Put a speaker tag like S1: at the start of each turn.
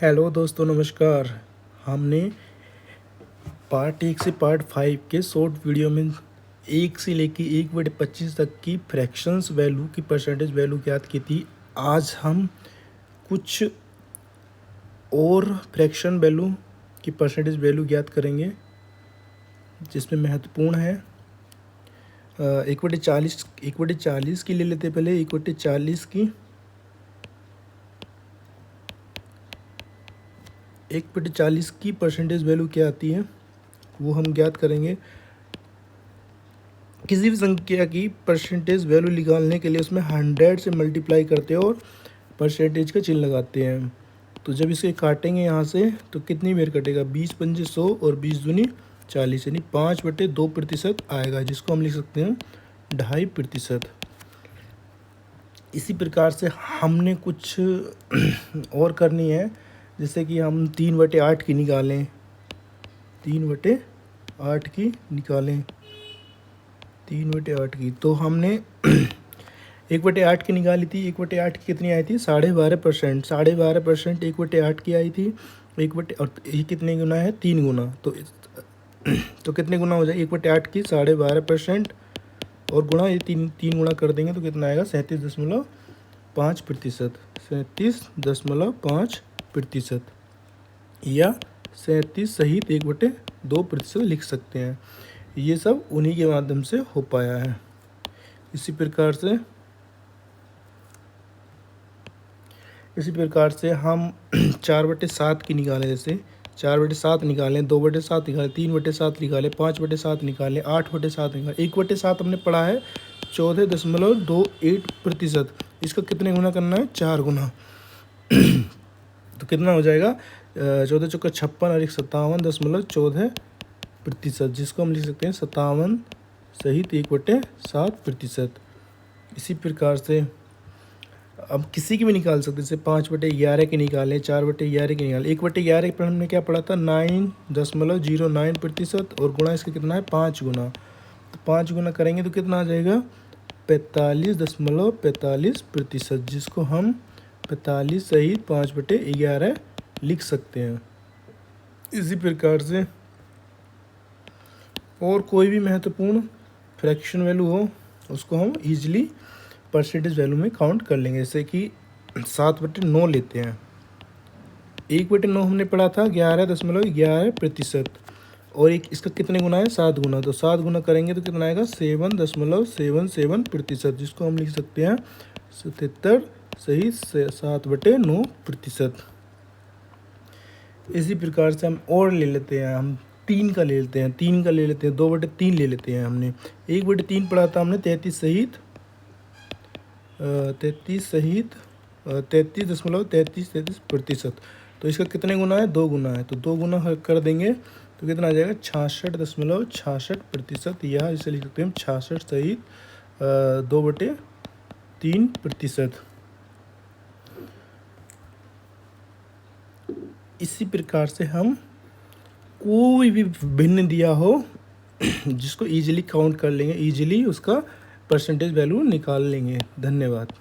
S1: Hello दोस्तों, नमस्कार। हमने पार्ट 1 से पार्ट 5 के शॉर्ट वीडियो में 1 से लेके 1/25 तक की फ्रैक्शंस वैल्यू की परसेंटेज वैल्यू ज्ञात की थी। आज हम कुछ और फ्रैक्शन वैल्यू की परसेंटेज वैल्यू ज्ञात करेंगे, जिसमें महत्वपूर्ण है 1/40 की ले लेते हैं। पहले 1/40 की 1/40 की परसेंटेज वैल्यू क्या आती है वो हम ज्ञात करेंगे। किसी भी संख्या की परसेंटेज वैल्यू निकालने के लिए उसमें 100 से मल्टीप्लाई करते हैं और परसेंटेज का चिन्ह लगाते हैं। तो जब इसे काटेंगे यहाँ से तो कितनी बार कटेगा, 20 पंजे 100 और 20 दूनी 40, यानी 5/2% आएगा, जिसको हम लिख सकते हैं 2.5%। इसी प्रकार से हमने कुछ और करनी है, जैसे कि हम 3/8 की निकालें, 3/8 की निकालें, 3/8 की। तो हमने 1/8 की निकाली थी। 1/8 की कितनी आई थी, 12.5%। 12.5% 1/8 की आई थी। और ये कितने गुना है, 3 गुना। तो कितने गुना हो जाए 1/8 की 12.5% और गुणा ये 3 गुणा कर देंगे तो कितना आएगा, 37.5%। 37.5% या 37 सहित 1/2% लिख सकते हैं। ये सब उन्हीं के माध्यम से हो पाया है। इसी प्रकार से हम 4/7 की निकालें, जैसे 4/7 निकालें, 2/7 निकालें, 3/7 निकालें, 5/7 निकालें, 8/7 निकालें। 1/7 हमने पढ़ा है 14.28%। इसका कितने गुना करना है, 4 गुना। तो कितना हो जाएगा, 14 चौका 56 और 1 57.14%, जिसको हम लिख सकते हैं 57 सहित 1/7%। इसी प्रकार से अब किसी की भी निकाल सकते हैं, जैसे 5/11 की निकालें, 4/11 की निकालें। 1/11 पर हमने क्या पढ़ा था, 9.09% और गुणा इसका कितना है, 5 गुना। तो 5 गुना करेंगे तो कितना आ जाएगा, 45.45%, जिसको हम 45 सहित 5/11 लिख सकते हैं। इसी प्रकार से और कोई भी महत्वपूर्ण फ्रैक्शन वैल्यू हो उसको हम ईजिली परसेंटेज वैल्यू में काउंट कर लेंगे। जैसे कि 7/9 लेते हैं। 1/9 हमने पढ़ा था 11.11%, और एक इसका कितने गुना है, 7 गुना। तो 7 गुना करेंगे तो कितना आएगा, 7.77%, जिसको हम लिख सकते हैं 77 सही 7/9%। इसी प्रकार से हम और ले लेते हैं, हम 3 का ले लेते हैं, 2/3 ले लेते हैं। हमने 1/3 पढ़ा था हमने 33 सहित 33.33%। तो इसका कितने गुना है, 2 गुना है। तो 2 गुना कर देंगे तो कितना आ जाएगा, 66.66%, या इसे लिख सकते हैं 66 सहित 2/3%। इसी प्रकार से हम कोई भी भिन्न दिया हो जिसको ईजिली काउंट कर लेंगे, ईजिली उसका परसेंटेज वैल्यू निकाल लेंगे। धन्यवाद।